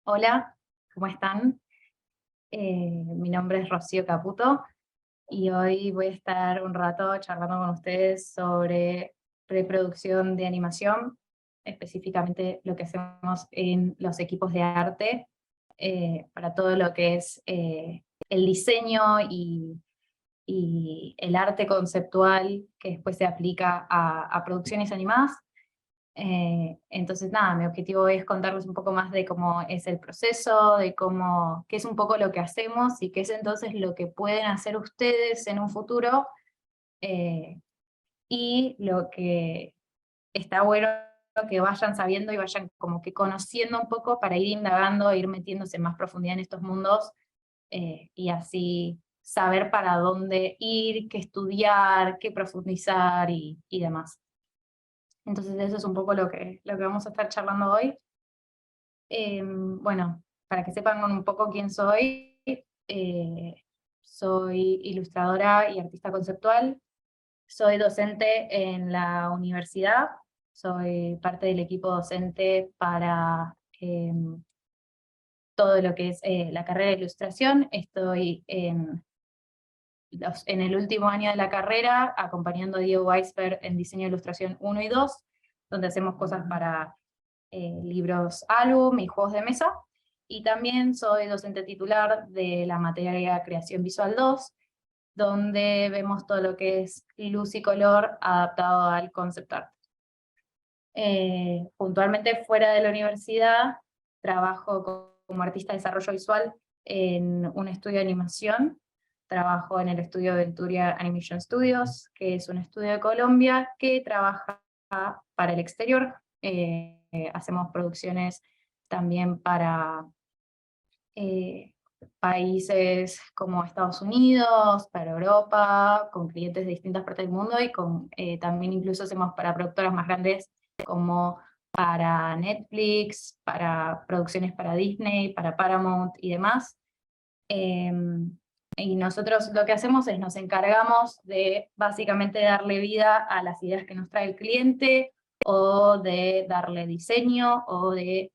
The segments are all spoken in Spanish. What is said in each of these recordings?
Hola, ¿cómo están? Mi nombre es Rocío Caputo y hoy voy a estar un rato charlando con ustedes sobre preproducción de animación, específicamente lo que hacemos en los equipos de arte, para todo lo que es el diseño y el arte conceptual que después se aplica a producciones animadas. Entonces, nada, mi objetivo es contarles un poco más de cómo es el proceso, de cómo, qué es un poco lo que hacemos y qué es entonces lo que pueden hacer ustedes en un futuro, eh, y lo que está bueno que vayan sabiendo y vayan como que conociendo un poco para ir indagando, ir metiéndose en más profundidad en estos mundos, y así saber para dónde ir, qué estudiar, qué profundizar y demás. Entonces eso es un poco lo que vamos a estar charlando hoy. Bueno, para que sepan un poco quién soy, soy ilustradora y artista conceptual, soy docente en la universidad, soy parte del equipo docente para todo lo que es la carrera de ilustración. Estoy en el último año de la carrera acompañando a Diego Weisberg en diseño de ilustración 1 y 2, donde hacemos cosas para libros álbum y juegos de mesa, y también soy docente titular de la materia Creación Visual 2, donde vemos todo lo que es luz y color adaptado al concept art. Puntualmente fuera de la universidad, trabajo como artista de desarrollo visual en un estudio de animación. Trabajo en el estudio Venturia Animation Studios, que es un estudio de Colombia que trabaja para el exterior. Hacemos producciones también para países como Estados Unidos, para Europa, con clientes de distintas partes del mundo, y también incluso hacemos para productoras más grandes como para Netflix, para producciones para Disney, para Paramount y demás. Y nosotros lo que hacemos es nos encargamos de básicamente darle vida a las ideas que nos trae el cliente, o de darle diseño, o de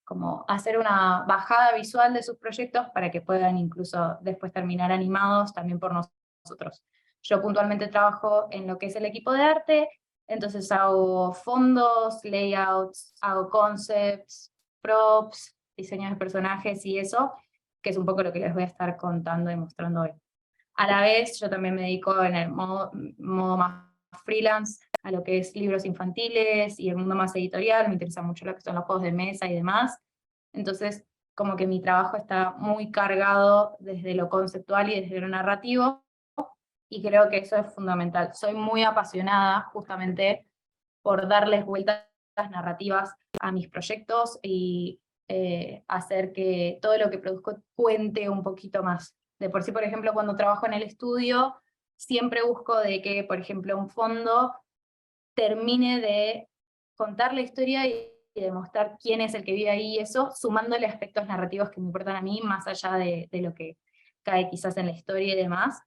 como hacer una bajada visual de sus proyectos para que puedan incluso después terminar animados también por nosotros. Yo puntualmente trabajo en lo que es el equipo de arte, entonces hago fondos, layouts, hago concepts, props, diseños de personajes y eso, que es un poco lo que les voy a estar contando y mostrando hoy. A la vez, yo también me dedico en el modo más freelance a lo que es libros infantiles y el mundo más editorial. Me interesa mucho lo que son los juegos de mesa y demás. Entonces, como que mi trabajo está muy cargado desde lo conceptual y desde lo narrativo, y creo que eso es fundamental. Soy muy apasionada justamente por darles vueltas narrativas a mis proyectos y hacer que todo lo que produzco cuente un poquito más. De por sí, por ejemplo, cuando trabajo en el estudio, siempre busco de que, por ejemplo, un fondo termine de contar la historia y demostrar quién es el que vive ahí, y eso, sumándole aspectos narrativos que me importan a mí, más allá de lo que cae quizás en la historia y demás.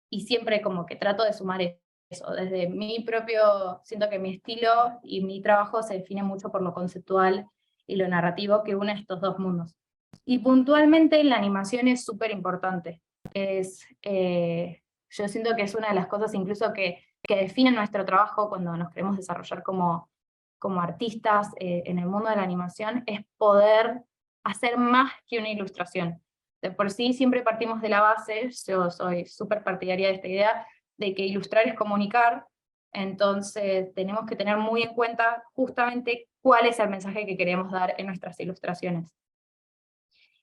Y siempre como que trato de sumar eso. Desde mi propio, siento que mi estilo y mi trabajo se define mucho por lo conceptual y lo narrativo que une estos dos mundos. Y puntualmente la animación es súper importante. Yo siento que es una de las cosas incluso que define nuestro trabajo cuando nos queremos desarrollar como artistas en el mundo de la animación, es poder hacer más que una ilustración. De por sí siempre partimos de la base, yo soy súper partidaria de esta idea, de que ilustrar es comunicar. Entonces tenemos que tener muy en cuenta justamente cuál es el mensaje que queremos dar en nuestras ilustraciones.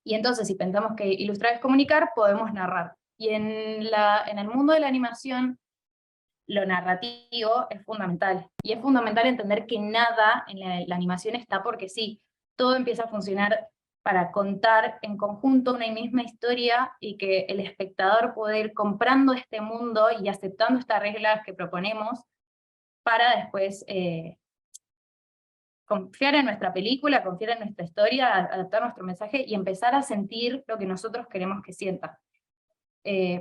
Y entonces, si pensamos que ilustrar es comunicar, podemos narrar. Y en el mundo de la animación, lo narrativo es fundamental. Y es fundamental entender que nada en la animación está porque sí. Todo empieza a funcionar para contar en conjunto una misma historia, y que el espectador pueda ir comprando este mundo y aceptando estas reglas que proponemos para después confiar en nuestra película, confiar en nuestra historia, adaptar nuestro mensaje y empezar a sentir lo que nosotros queremos que sienta.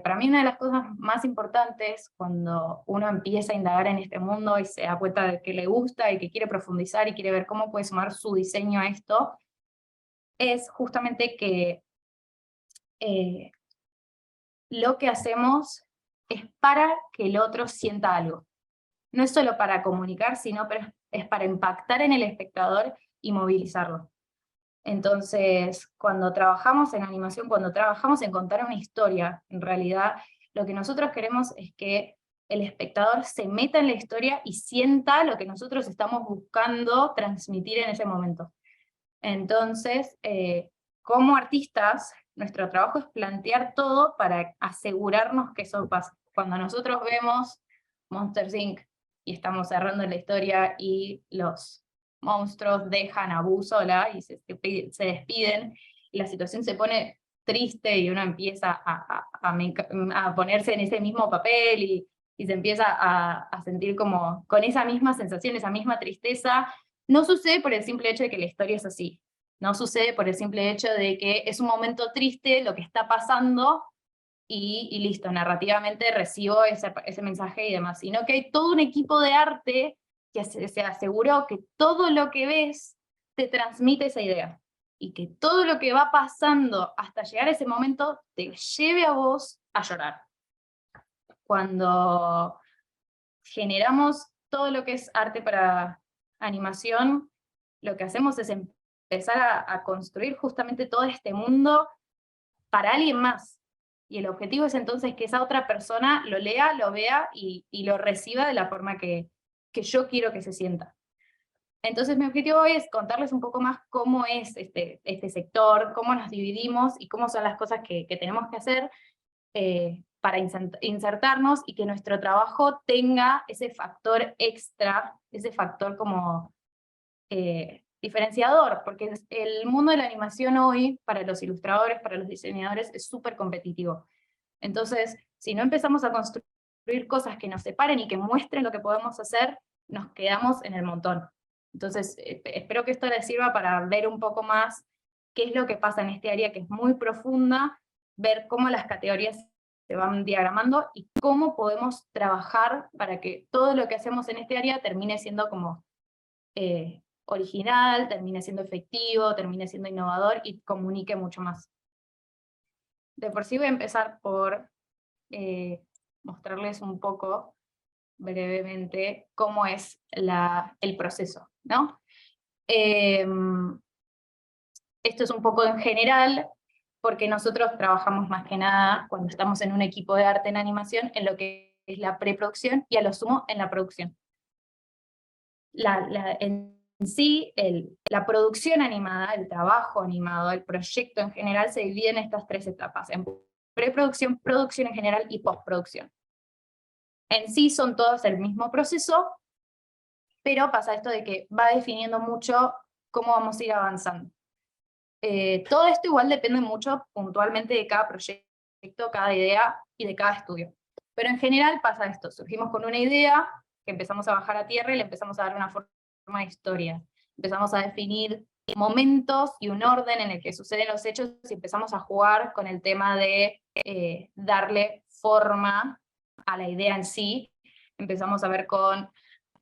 Para mí una de las cosas más importantes cuando uno empieza a indagar en este mundo y se da cuenta de que le gusta y que quiere profundizar y quiere ver cómo puede sumar su diseño a esto, es justamente que lo que hacemos es para que el otro sienta algo. No es solo para comunicar, sino es para impactar en el espectador y movilizarlo. Entonces, cuando trabajamos en animación, cuando trabajamos en contar una historia, en realidad lo que nosotros queremos es que el espectador se meta en la historia y sienta lo que nosotros estamos buscando transmitir en ese momento. Entonces, como artistas, nuestro trabajo es plantear todo para asegurarnos que eso pasa. Cuando nosotros vemos Monsters Inc. y estamos cerrando la historia y los monstruos dejan a Boo sola y se despiden, y la situación se pone triste y uno empieza a ponerse en ese mismo papel y se empieza a sentir como con esa misma sensación, esa misma tristeza. No sucede por el simple hecho de que la historia es así. No sucede por el simple hecho de que es un momento triste lo que está pasando y listo, narrativamente recibo ese mensaje y demás. Sino que hay todo un equipo de arte que se aseguró que todo lo que ves te transmite esa idea. Y que todo lo que va pasando hasta llegar a ese momento te lleve a vos a llorar. Cuando generamos todo lo que es arte para animación, lo que hacemos es empezar a construir justamente todo este mundo para alguien más. Y el objetivo es entonces que esa otra persona lo lea, lo vea y lo reciba de la forma que yo quiero que se sienta. Entonces mi objetivo hoy es contarles un poco más cómo es este sector, cómo nos dividimos y cómo son las cosas que tenemos que hacer para insertarnos y que nuestro trabajo tenga ese factor extra, ese factor como diferenciador, porque el mundo de la animación hoy, para los ilustradores, para los diseñadores, es súper competitivo. Entonces, si no empezamos a construir cosas que nos separen y que muestren lo que podemos hacer, nos quedamos en el montón. Entonces, espero que esto les sirva para ver un poco más qué es lo que pasa en este área que es muy profunda, ver cómo las categorías se van diagramando y cómo podemos trabajar para que todo lo que hacemos en este área termine siendo como original, termine siendo efectivo, termine siendo innovador y comunique mucho más. De por sí voy a empezar por mostrarles un poco brevemente cómo es el proceso, ¿no? Esto es un poco en general, porque nosotros trabajamos más que nada, cuando estamos en un equipo de arte en animación, en lo que es la preproducción y a lo sumo en la producción. En sí, la producción animada, el trabajo animado, el proyecto en general se divide en estas tres etapas, en preproducción, producción en general y postproducción. En sí son todos el mismo proceso, pero pasa esto de que va definiendo mucho cómo vamos a ir avanzando. Todo esto igual depende mucho puntualmente de cada proyecto, cada idea y de cada estudio. Pero en general pasa esto, surgimos con una idea, que empezamos a bajar a tierra y le empezamos a dar una forma de historia. Empezamos a definir momentos y un orden en el que suceden los hechos y empezamos a jugar con el tema de darle forma a la idea en sí. Empezamos a ver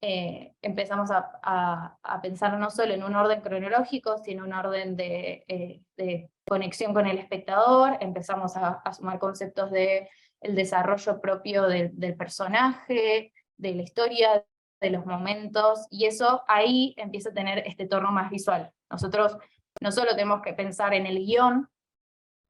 empezamos a pensar no solo en un orden cronológico, sino en un orden de conexión con el espectador, empezamos a sumar conceptos del desarrollo propio del personaje, de la historia, de los momentos, y eso ahí empieza a tener este tono más visual. Nosotros no solo tenemos que pensar en el guión,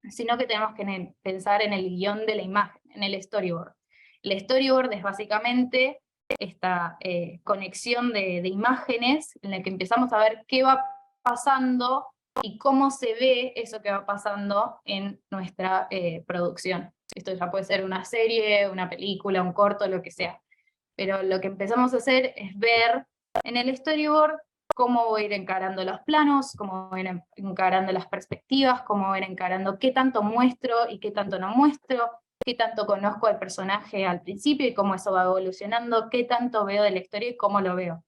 sino que tenemos que pensar en el guión de la imagen, en el storyboard. El storyboard es básicamente esta conexión de imágenes en la que empezamos a ver qué va pasando y cómo se ve eso que va pasando en nuestra producción. Esto ya puede ser una serie, una película, un corto, lo que sea. Pero lo que empezamos a hacer es ver en el storyboard cómo voy a ir encarando los planos, cómo voy a ir encarando las perspectivas, cómo voy a ir encarando qué tanto muestro y qué tanto no muestro, qué tanto conozco al personaje al principio y cómo eso va evolucionando, qué tanto veo de la historia y cómo lo veo.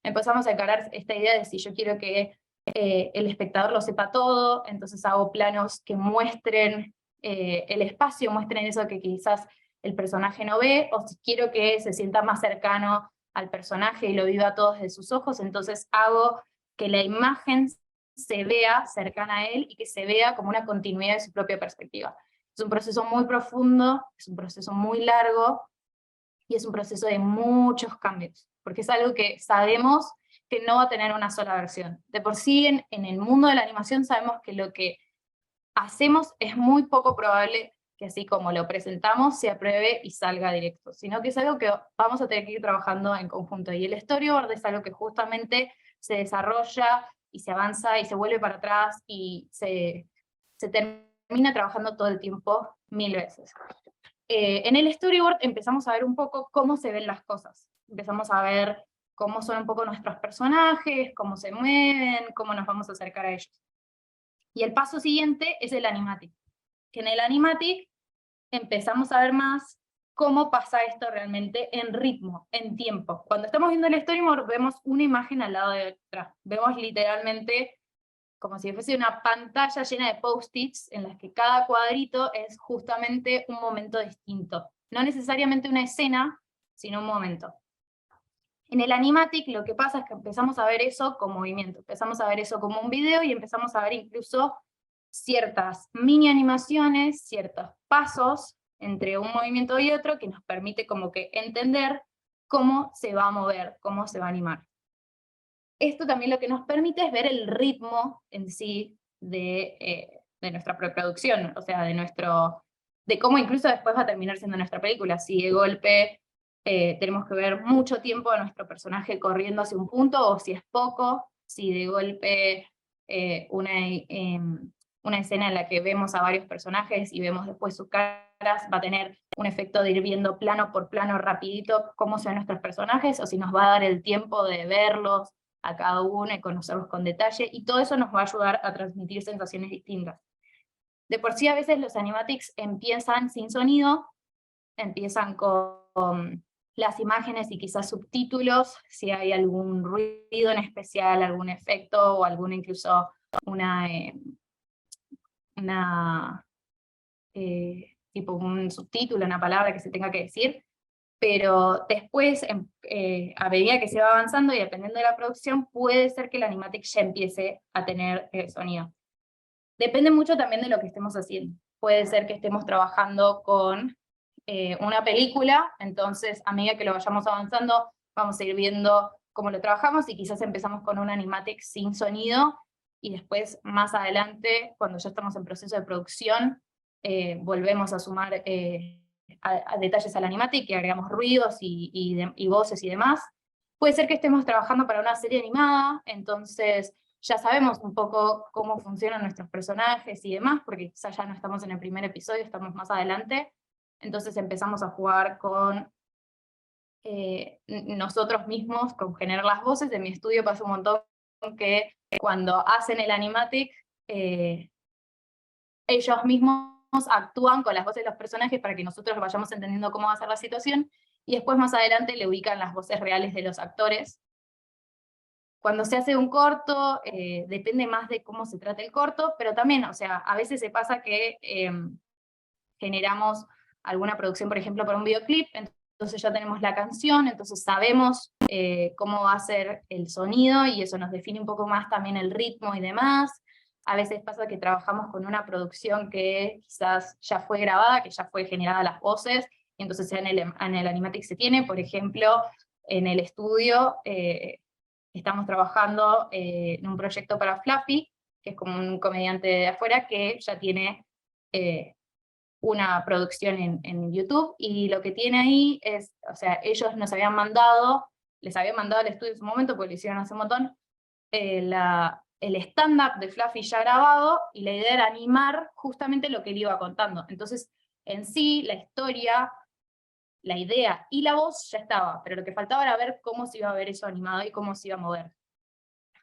Empezamos a encarar esta idea de si yo quiero que el espectador lo sepa todo, entonces hago planos que muestren el espacio, muestren eso que quizás el personaje no ve, o si quiero que se sienta más cercano al personaje y lo viva todo desde sus ojos, entonces hago que la imagen se vea cercana a él y que se vea como una continuidad de su propia perspectiva. Es un proceso muy profundo, es un proceso muy largo, y es un proceso de muchos cambios, porque es algo que sabemos que no va a tener una sola versión. De por sí, en el mundo de la animación sabemos que lo que hacemos es muy poco probable que así como lo presentamos se apruebe y salga directo, sino que es algo que vamos a tener que ir trabajando en conjunto, y el storyboard es algo que justamente se desarrolla y se avanza y se vuelve para atrás y se termina trabajando todo el tiempo 1000 veces. En el storyboard empezamos a ver un poco cómo se ven las cosas. Empezamos a ver cómo son un poco nuestros personajes, cómo se mueven, cómo nos vamos a acercar a ellos. Y el paso siguiente es el animatic. Que en el animatic empezamos a ver más cómo pasa esto realmente en ritmo, en tiempo. Cuando estamos viendo el storyboard vemos una imagen al lado de otra. Vemos literalmente como si fuese una pantalla llena de post-its en las que cada cuadrito es justamente un momento distinto. No necesariamente una escena, sino un momento. En el animatic lo que pasa es que empezamos a ver eso con movimiento, empezamos a ver eso como un video y empezamos a ver incluso ciertas mini animaciones, ciertos pasos entre un movimiento y otro que nos permite como que entender cómo se va a mover, cómo se va a animar. Esto también lo que nos permite es ver el ritmo en sí de nuestra preproducción, o sea, de cómo incluso después va a terminar siendo nuestra película. Si de golpe tenemos que ver mucho tiempo a nuestro personaje corriendo hacia un punto, o si es poco, si de golpe una escena en la que vemos a varios personajes y vemos después sus caras, va a tener un efecto de ir viendo plano por plano rapidito cómo son nuestros personajes, o si nos va a dar el tiempo de verlos a cada uno y conocerlos con detalle, y todo eso nos va a ayudar a transmitir sensaciones distintas. De por sí a veces los animatics empiezan sin sonido, empiezan con las imágenes y quizás subtítulos, si hay algún ruido en especial, algún efecto o alguna incluso tipo un subtítulo, una palabra que se tenga que decir, pero después, a medida que se va avanzando y dependiendo de la producción, puede ser que el animatic ya empiece a tener sonido. Depende mucho también de lo que estemos haciendo. Puede ser que estemos trabajando con una película, entonces a medida que lo vayamos avanzando, vamos a ir viendo cómo lo trabajamos, y quizás empezamos con un animatic sin sonido, y después, más adelante, cuando ya estamos en proceso de producción, volvemos a sumar a detalles al animatic, y agregamos ruidos y voces y demás. Puede ser que estemos trabajando para una serie animada, entonces ya sabemos un poco cómo funcionan nuestros personajes y demás, porque quizás ya no estamos en el primer episodio, estamos más adelante, entonces empezamos a jugar con nosotros mismos, con generar las voces. En mi estudio pasa un montón que cuando hacen el animatic, ellos mismos actúan con las voces de los personajes para que nosotros vayamos entendiendo cómo va a ser la situación, y después más adelante le ubican las voces reales de los actores. Cuando se hace un corto, depende más de cómo se trata el corto, pero también, o sea, a veces se pasa que generamos alguna producción, por ejemplo, para un videoclip, entonces ya tenemos la canción, entonces sabemos cómo va a ser el sonido, y eso nos define un poco más también el ritmo y demás. A veces pasa que trabajamos con una producción que quizás ya fue grabada, que ya fue generada las voces, y entonces en el animatic se tiene. Por ejemplo, en el estudio estamos trabajando en un proyecto para Fluffy, que es como un comediante de afuera que ya tiene una producción en YouTube, y lo que tiene ahí es, o sea, ellos nos habían mandado, les habían mandado al estudio en su momento, porque lo hicieron hace un montón, el stand-up de Fluffy ya grabado, y la idea era animar justamente lo que él iba contando. Entonces, en sí, la historia, la idea y la voz ya estaba, pero lo que faltaba era ver cómo se iba a ver eso animado y cómo se iba a mover.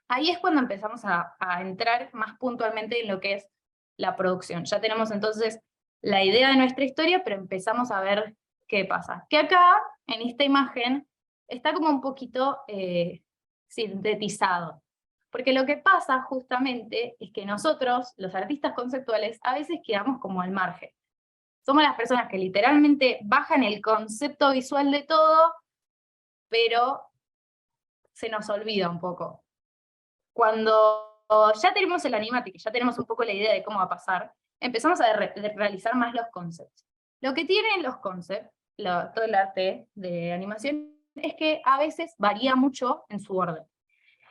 Ahí es cuando empezamos a entrar más puntualmente en lo que es la producción. Ya tenemos entonces la idea de nuestra historia, pero empezamos a ver qué pasa. Que acá, en esta imagen, está como un poquito sintetizado. Porque lo que pasa justamente es que nosotros, los artistas conceptuales, a veces quedamos como al margen. Somos las personas que literalmente bajan el concepto visual de todo, pero se nos olvida un poco. Cuando ya tenemos el animatic, ya tenemos un poco la idea de cómo va a pasar, empezamos a realizar más los concepts. Lo que tienen los concepts, todo el arte de animación, es que a veces varía mucho en su orden.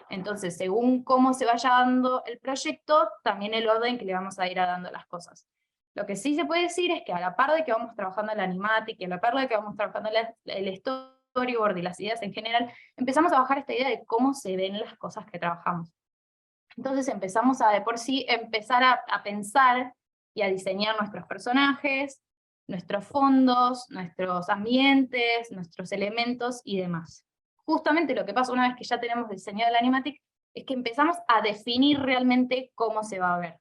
Entonces, según cómo se vaya dando el proyecto, también el orden que le vamos a ir dando las cosas. Lo que sí se puede decir es que a la par de que vamos trabajando el animatic, y a la par de que vamos trabajando el storyboard y las ideas en general, empezamos a bajar esta idea de cómo se ven las cosas que trabajamos. Entonces empezamos a de por sí empezar a pensar y a diseñar nuestros personajes, nuestros fondos, nuestros ambientes, nuestros elementos y demás. Justamente lo que pasa una vez que ya tenemos diseñado el animatic es que empezamos a definir realmente cómo se va a ver.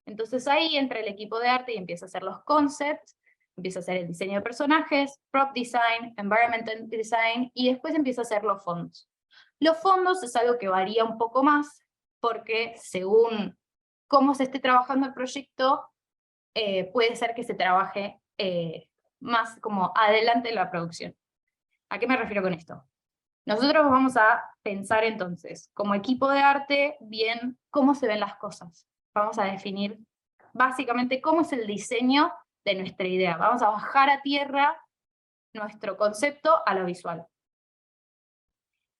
Entonces ahí entra el equipo de arte y empieza a hacer los concepts, empieza a hacer el diseño de personajes, prop design, environmental design, y después empieza a hacer los fondos. Los fondos es algo que varía un poco más, porque según cómo se esté trabajando el proyecto, puede ser que se trabaje más como adelante en la producción. ¿A qué me refiero con esto? Nosotros vamos a pensar entonces, como equipo de arte, bien cómo se ven las cosas. Vamos a definir básicamente cómo es el diseño de nuestra idea. Vamos a bajar a tierra nuestro concepto a lo visual.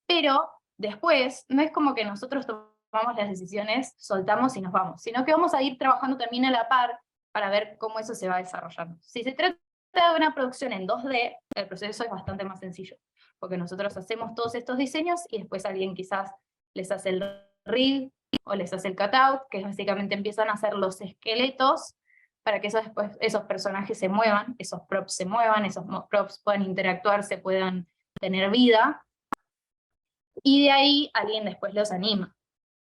Pero después, no es como que nosotros tomamos las decisiones, soltamos y nos vamos, sino que vamos a ir trabajando también a la par para ver cómo eso se va desarrollando. Si se trata de una producción en 2D, el proceso es bastante más sencillo, porque nosotros hacemos todos estos diseños y después alguien quizás les hace el rig o les hace el cutout, que básicamente empiezan a hacer los esqueletos para que esos personajes se muevan, esos props se muevan, esos props puedan interactuar, se puedan tener vida, y de ahí alguien después los anima.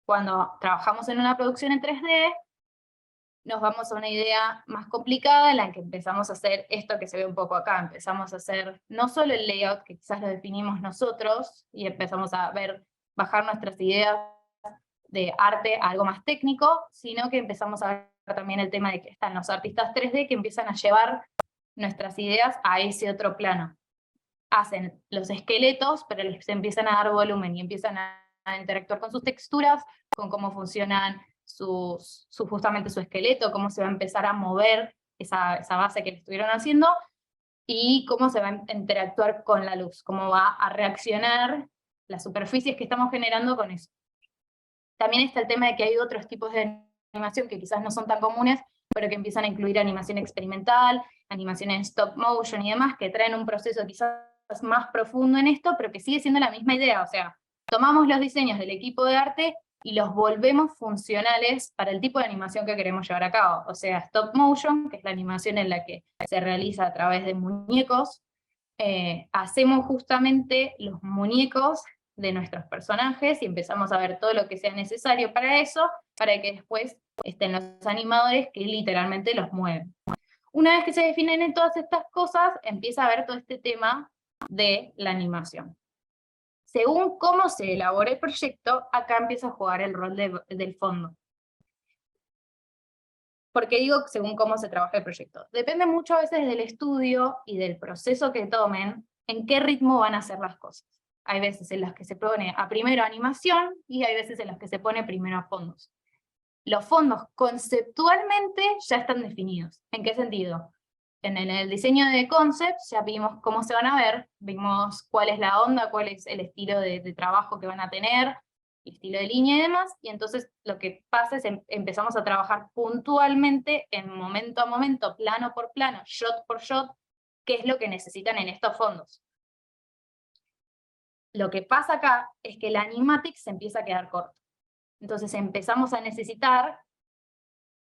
Cuando trabajamos en una producción en 3D, nos vamos a una idea más complicada en la que empezamos a hacer esto que se ve un poco acá. Empezamos a hacer no solo el layout, que quizás lo definimos nosotros, y empezamos a bajar nuestras ideas de arte a algo más técnico, sino que empezamos a ver también el tema de que están los artistas 3D que empiezan a llevar nuestras ideas a ese otro plano. Hacen los esqueletos, pero les empiezan a dar volumen y empiezan a interactuar con sus texturas, con cómo funcionan justamente su esqueleto, cómo se va a empezar a mover esa base que le estuvieron haciendo, y cómo se va a interactuar con la luz, cómo va a reaccionar las superficies que estamos generando con eso. También está el tema de que hay otros tipos de animación que quizás no son tan comunes, pero que empiezan a incluir animación experimental, animación en stop motion y demás, que traen un proceso quizás más profundo en esto, pero que sigue siendo la misma idea. O sea, tomamos los diseños del equipo de arte y los volvemos funcionales para el tipo de animación que queremos llevar a cabo. O sea, stop motion, que es la animación en la que se realiza a través de muñecos, hacemos justamente los muñecos de nuestros personajes y empezamos a ver todo lo que sea necesario para eso, para que después estén los animadores que literalmente los mueven. Una vez que se definen todas estas cosas, empieza a ver todo este tema de la animación. Según cómo se elabora el proyecto, acá empieza a jugar el rol del fondo. ¿Por qué digo según cómo se trabaja el proyecto? Depende mucho a veces del estudio y del proceso que tomen, en qué ritmo van a hacer las cosas. Hay veces en las que se pone a primero animación, y hay veces en las que se pone primero a fondos. Los fondos conceptualmente ya están definidos. ¿En qué sentido? En el diseño de concepts ya vimos cómo se van a ver, vimos cuál es la onda, cuál es el estilo de trabajo que van a tener, estilo de línea y demás, y entonces lo que pasa es empezamos a trabajar puntualmente, en momento a momento, plano por plano, shot por shot, qué es lo que necesitan en estos fondos. Lo que pasa acá es que el animatic se empieza a quedar corto. Entonces empezamos a necesitar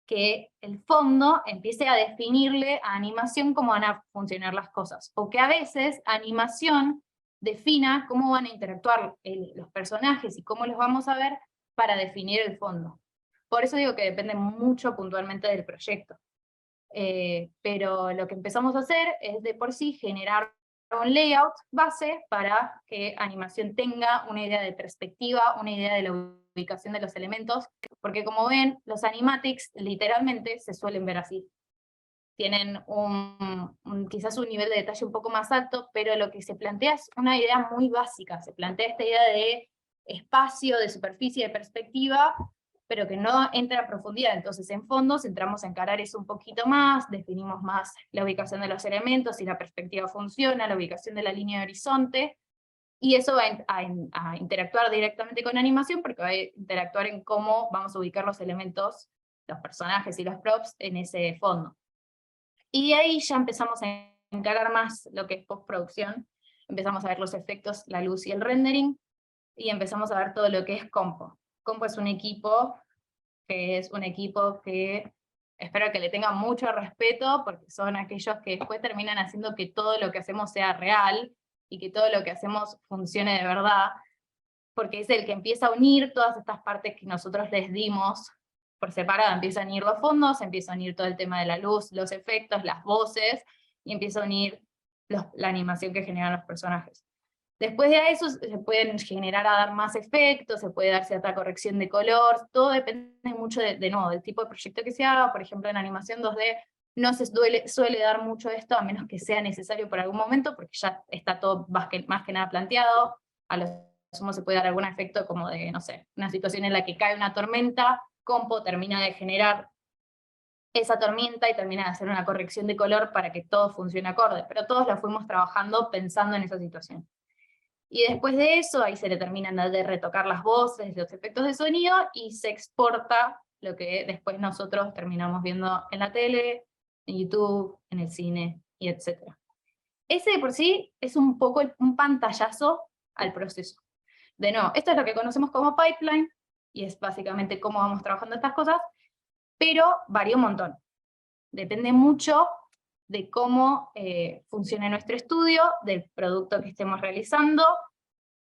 que el fondo empiece a definirle a animación cómo van a funcionar las cosas, o que a veces animación defina cómo van a interactuar los personajes y cómo los vamos a ver para definir el fondo. Por eso digo que depende mucho puntualmente del proyecto. Pero lo que empezamos a hacer es de por sí generar un layout base para que animación tenga una idea de perspectiva, una idea de la ubicación de los elementos, porque como ven, los animatics literalmente se suelen ver así. Tienen quizás un nivel de detalle un poco más alto, pero lo que se plantea es una idea muy básica. Se plantea esta idea de espacio, de superficie, de perspectiva, pero que no entra a profundidad. Entonces en fondos entramos a encarar eso un poquito más, definimos más la ubicación de los elementos, si la perspectiva funciona, la ubicación de la línea de horizonte, y eso va a interactuar directamente con animación, porque va a interactuar en cómo vamos a ubicar los elementos, los personajes y los props en ese fondo. Y de ahí ya empezamos a encarar más lo que es postproducción, empezamos a ver los efectos, la luz y el rendering, y empezamos a ver todo lo que es Compo. Compo es un equipo que espero que le tengan mucho respeto, porque son aquellos que después terminan haciendo que todo lo que hacemos sea real, y que todo lo que hacemos funcione de verdad, porque es el que empieza a unir todas estas partes que nosotros les dimos por separado. Empieza a unir los fondos, empieza a unir todo el tema de la luz, los efectos, las voces, y empieza a unir la animación que generan los personajes. Después de eso se pueden generar a dar más efectos, se puede dar cierta corrección de color, todo depende mucho de nuevo, del tipo de proyecto que se haga. Por ejemplo, en animación 2D no se suele dar mucho esto, a menos que sea necesario por algún momento, porque ya está todo más que nada planteado. A lo sumo se puede dar algún efecto como de, no sé, una situación en la que cae una tormenta, Compo termina de generar esa tormenta y termina de hacer una corrección de color para que todo funcione acorde, pero todos lo fuimos trabajando pensando en esa situación. Y después de eso, ahí se le terminan de retocar las voces, los efectos de sonido, y se exporta lo que después nosotros terminamos viendo en la tele, en YouTube, en el cine, y etc. Ese de por sí es un poco un pantallazo al proceso. De nuevo, esto es lo que conocemos como pipeline, y es básicamente cómo vamos trabajando estas cosas, pero varía un montón. Depende mucho de cómo funcione nuestro estudio, del producto que estemos realizando,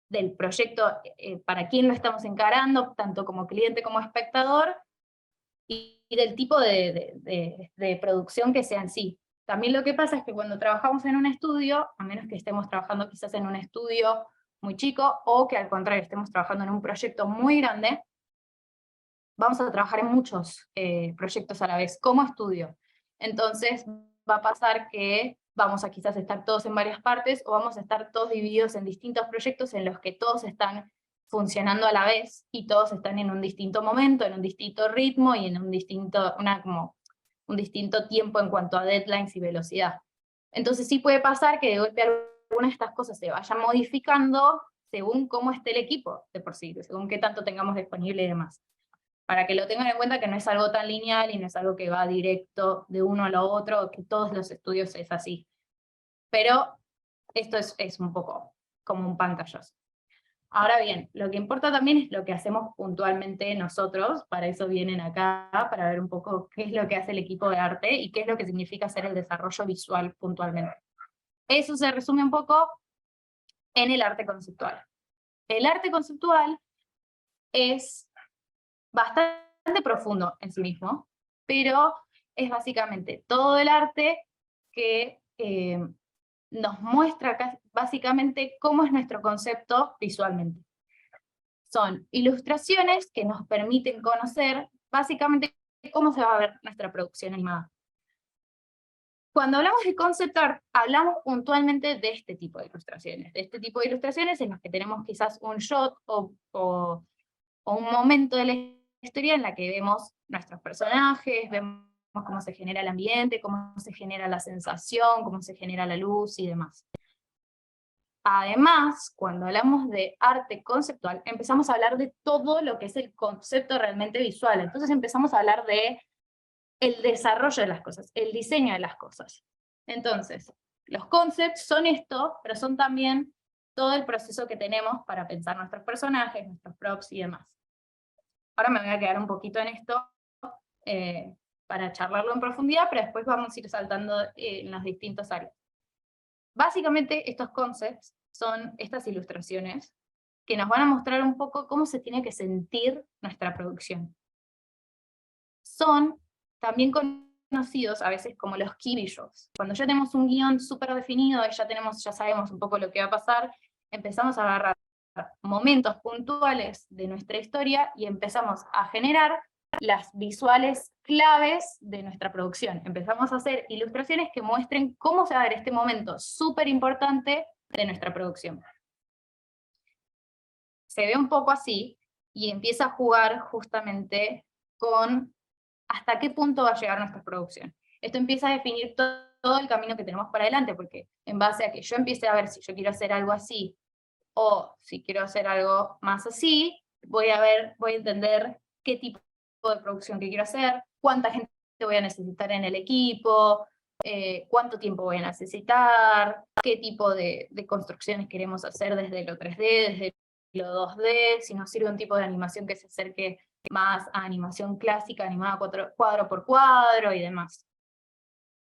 del proyecto para quién lo estamos encarando, tanto como cliente como espectador, y del tipo de producción que sea en sí. También lo que pasa es que cuando trabajamos en un estudio, a menos que estemos trabajando quizás en un estudio muy chico, o que al contrario estemos trabajando en un proyecto muy grande, vamos a trabajar en muchos proyectos a la vez, como estudio. Entonces va a pasar que vamos a quizás estar todos en varias partes, o vamos a estar todos divididos en distintos proyectos en los que todos están funcionando a la vez, y todos están en un distinto momento, en un distinto ritmo, y en un distinto tiempo en cuanto a deadlines y velocidad. Entonces sí puede pasar que de golpe algunas de estas cosas se vayan modificando según cómo esté el equipo de por sí, según qué tanto tengamos disponible y demás. Para que lo tengan en cuenta, que no es algo tan lineal y no es algo que va directo de uno a lo otro, que todos los estudios es así. Pero esto es un poco como un pantallazo. Ahora bien, lo que importa también es lo que hacemos puntualmente nosotros, para eso vienen acá, para ver un poco qué es lo que hace el equipo de arte y qué es lo que significa hacer el desarrollo visual puntualmente. Eso se resume un poco en el arte conceptual. El arte conceptual es bastante profundo en sí mismo, pero es básicamente todo el arte que nos muestra básicamente cómo es nuestro concepto visualmente. Son ilustraciones que nos permiten conocer básicamente cómo se va a ver nuestra producción animada. Cuando hablamos de concept art, hablamos puntualmente de este tipo de ilustraciones en las que tenemos quizás un shot o un momento de la historia en la que vemos nuestros personajes, vemos cómo se genera el ambiente, cómo se genera la sensación, cómo se genera la luz y demás. Además, cuando hablamos de arte conceptual, empezamos a hablar de todo lo que es el concepto realmente visual. Entonces empezamos a hablar de el desarrollo de las cosas, el diseño de las cosas. Entonces, los concepts son esto, pero son también todo el proceso que tenemos para pensar nuestros personajes, nuestros props y demás. Ahora me voy a quedar un poquito en esto para charlarlo en profundidad, pero después vamos a ir saltando en las distintas áreas. Básicamente estos concepts son estas ilustraciones que nos van a mostrar un poco cómo se tiene que sentir nuestra producción. Son también conocidos a veces como los key visuals. Cuando ya tenemos un guión súper definido y ya sabemos un poco lo que va a pasar, empezamos a agarrar momentos puntuales de nuestra historia y empezamos a generar las visuales claves de nuestra producción. Empezamos a hacer ilustraciones que muestren cómo se va a ver este momento súper importante de nuestra producción. Se ve un poco así, y empieza a jugar justamente con hasta qué punto va a llegar nuestra producción. Esto empieza a definir todo el camino que tenemos para adelante, porque en base a que yo empiece a ver si yo quiero hacer algo así, o si quiero hacer algo más así, voy a entender qué tipo de producción que quiero hacer, cuánta gente voy a necesitar en el equipo, cuánto tiempo voy a necesitar, qué tipo de construcciones queremos hacer desde lo 3D, desde lo 2D, si nos sirve un tipo de animación que se acerque más a animación clásica, animada cuadro por cuadro y demás.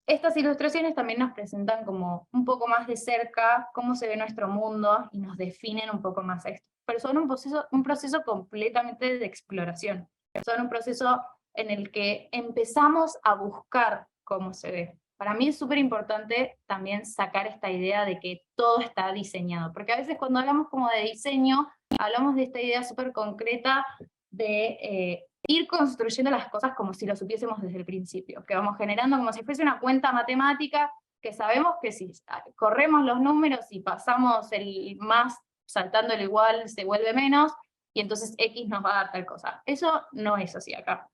Estas ilustraciones también nos presentan como un poco más de cerca cómo se ve nuestro mundo y nos definen un poco más esto. Pero son un proceso completamente de exploración. Son un proceso en el que empezamos a buscar cómo se ve. Para mí es súper importante también sacar esta idea de que todo está diseñado, porque a veces cuando hablamos como de diseño, hablamos de esta idea súper concreta de ir construyendo las cosas como si lo supiésemos desde el principio, que vamos generando como si fuese una cuenta matemática, que sabemos que si corremos los números y pasamos el más saltando el igual se vuelve menos, y entonces X nos va a dar tal cosa. Eso no es así acá.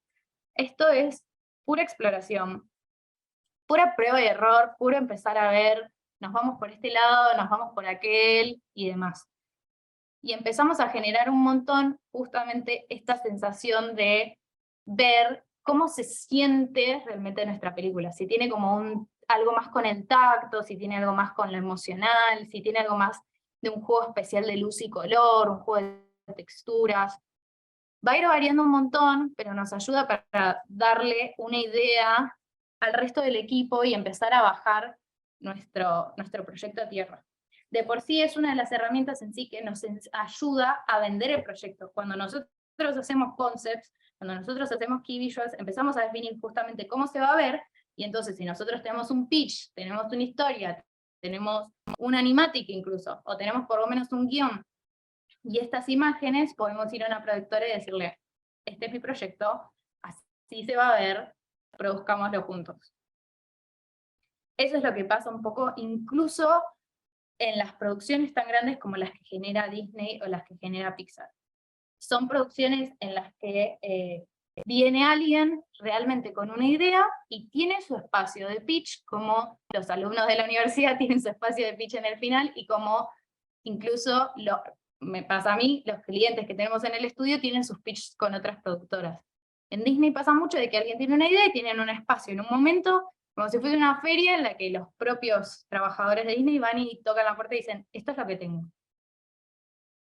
Esto es pura exploración, pura prueba y error, puro empezar a ver, nos vamos por este lado, nos vamos por aquel, y demás. Y empezamos a generar un montón justamente esta sensación de ver cómo se siente realmente nuestra película, si tiene como algo más con el tacto, si tiene algo más con lo emocional, si tiene algo más de un juego especial de luz y color, un juego de texturas. Va a ir variando un montón, pero nos ayuda para darle una idea al resto del equipo y empezar a bajar nuestro proyecto a tierra. De por sí es una de las herramientas en sí que nos ayuda a vender el proyecto. Cuando nosotros hacemos concepts, cuando nosotros hacemos key visuals, empezamos a definir justamente cómo se va a ver, y entonces si nosotros tenemos un pitch, tenemos una historia, tenemos un animatic incluso, o tenemos por lo menos un guión, y estas imágenes podemos ir a una productora y decirle, este es mi proyecto, así se va a ver, produzcámoslo juntos. Eso es lo que pasa un poco incluso en las producciones tan grandes como las que genera Disney o las que genera Pixar. Son producciones en las que viene alguien realmente con una idea y tiene su espacio de pitch, como los alumnos de la universidad tienen su espacio de pitch en el final, y como incluso me pasa a mí, los clientes que tenemos en el estudio tienen sus pitches con otras productoras. En Disney pasa mucho de que alguien tiene una idea y tienen un espacio en un momento, como si fuese una feria en la que los propios trabajadores de Disney van y tocan la puerta y dicen, esto es lo que tengo.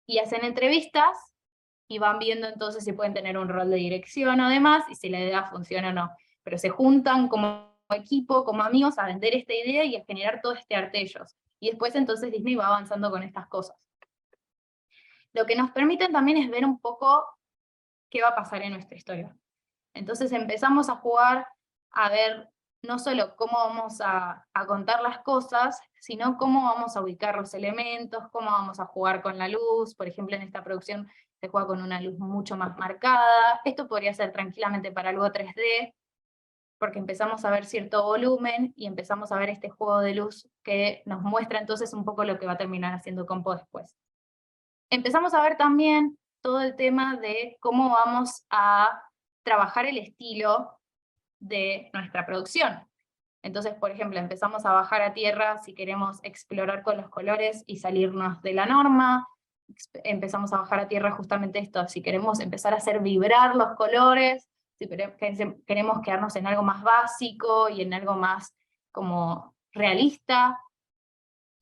Y hacen entrevistas, y van viendo entonces si pueden tener un rol de dirección o demás, y si la idea funciona o no. Pero se juntan como equipo, como amigos, a vender esta idea y a generar todo este arte ellos. Y después entonces Disney va avanzando con estas cosas. Lo que nos permiten también es ver un poco qué va a pasar en nuestra historia. Entonces empezamos a jugar a ver no solo cómo vamos a contar las cosas, sino cómo vamos a ubicar los elementos, cómo vamos a jugar con la luz. Por ejemplo, en esta producción se juega con una luz mucho más marcada. Esto podría ser tranquilamente para algo 3D, porque empezamos a ver cierto volumen y empezamos a ver este juego de luz que nos muestra entonces un poco lo que va a terminar haciendo Compo después. Empezamos a ver también todo el tema de cómo vamos a trabajar el estilo de nuestra producción. Entonces, por ejemplo, empezamos a bajar a tierra si queremos explorar con los colores y salirnos de la norma. Empezamos a bajar a tierra justamente esto, si queremos empezar a hacer vibrar los colores, si queremos quedarnos en algo más básico y en algo más como realista,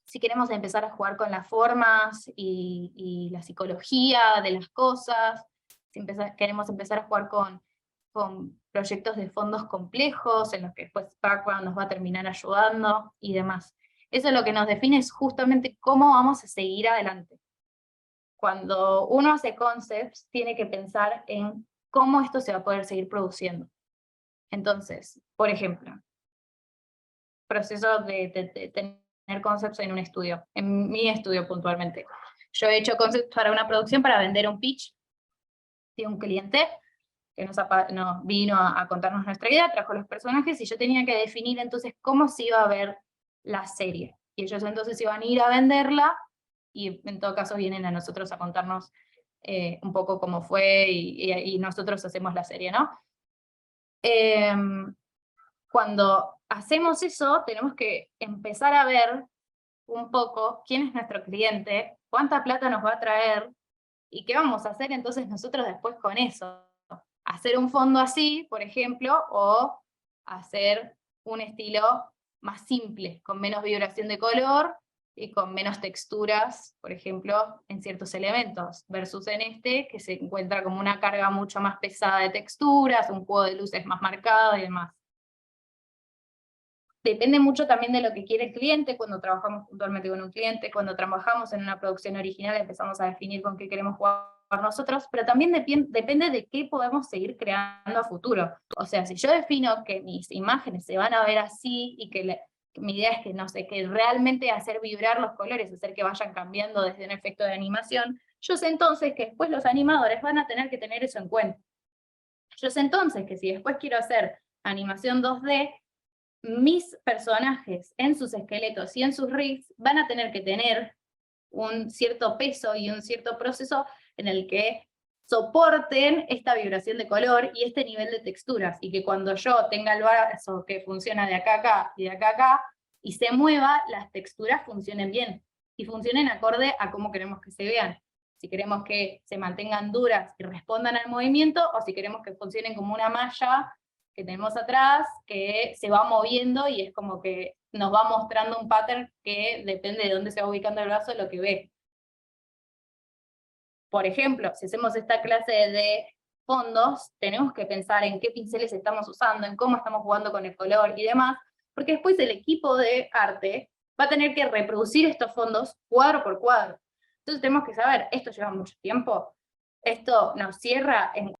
si queremos empezar a jugar con las formas y la psicología de las cosas, si queremos empezar a jugar con proyectos de fondos complejos, en los que después Background nos va a terminar ayudando y demás. Eso lo que nos define es justamente cómo vamos a seguir adelante. Cuando uno hace concepts, tiene que pensar en cómo esto se va a poder seguir produciendo. Entonces, por ejemplo, proceso de tener concepts en un estudio, en mi estudio puntualmente. Yo he hecho concepts para una producción para vender un pitch de un cliente que nos vino a contarnos nuestra idea, trajo los personajes, y yo tenía que definir entonces cómo se iba a ver la serie. Y ellos entonces iban a ir a venderla, y en todo caso vienen a nosotros a contarnos un poco cómo fue y nosotros hacemos la serie, ¿no? Cuando hacemos eso, tenemos que empezar a ver un poco quién es nuestro cliente, cuánta plata nos va a traer, y qué vamos a hacer entonces nosotros después con eso. Hacer un fondo así, por ejemplo, o hacer un estilo más simple, con menos vibración de color y con menos texturas, por ejemplo, en ciertos elementos, versus en este, que se encuentra como una carga mucho más pesada de texturas, un juego de luces más marcado y demás. Depende mucho también de lo que quiere el cliente. Cuando trabajamos puntualmente con un cliente, cuando trabajamos en una producción original, empezamos a definir con qué queremos jugar nosotros, pero también depende de qué podemos seguir creando a futuro. O sea, si yo defino que mis imágenes se van a ver así y que mi idea es que, no sé, que realmente hacer vibrar los colores, hacer que vayan cambiando desde un efecto de animación, yo sé entonces que después los animadores van a tener que tener eso en cuenta. Yo sé entonces que si después quiero hacer animación 2D, mis personajes en sus esqueletos y en sus rigs van a tener que tener un cierto peso y un cierto proceso en el que soporten esta vibración de color y este nivel de texturas, y que cuando yo tenga el brazo que funciona de acá a acá y de acá a acá, y se mueva, las texturas funcionen bien, y funcionen acorde a cómo queremos que se vean. Si queremos que se mantengan duras y respondan al movimiento, o si queremos que funcionen como una malla que tenemos atrás, que se va moviendo y es como que nos va mostrando un pattern que depende de dónde se va ubicando el brazo, lo que ve. Por ejemplo, si hacemos esta clase de fondos, tenemos que pensar en qué pinceles estamos usando, en cómo estamos jugando con el color y demás, porque después el equipo de arte va a tener que reproducir estos fondos cuadro por cuadro. Entonces tenemos que saber, esto lleva mucho tiempo, esto nos cierra en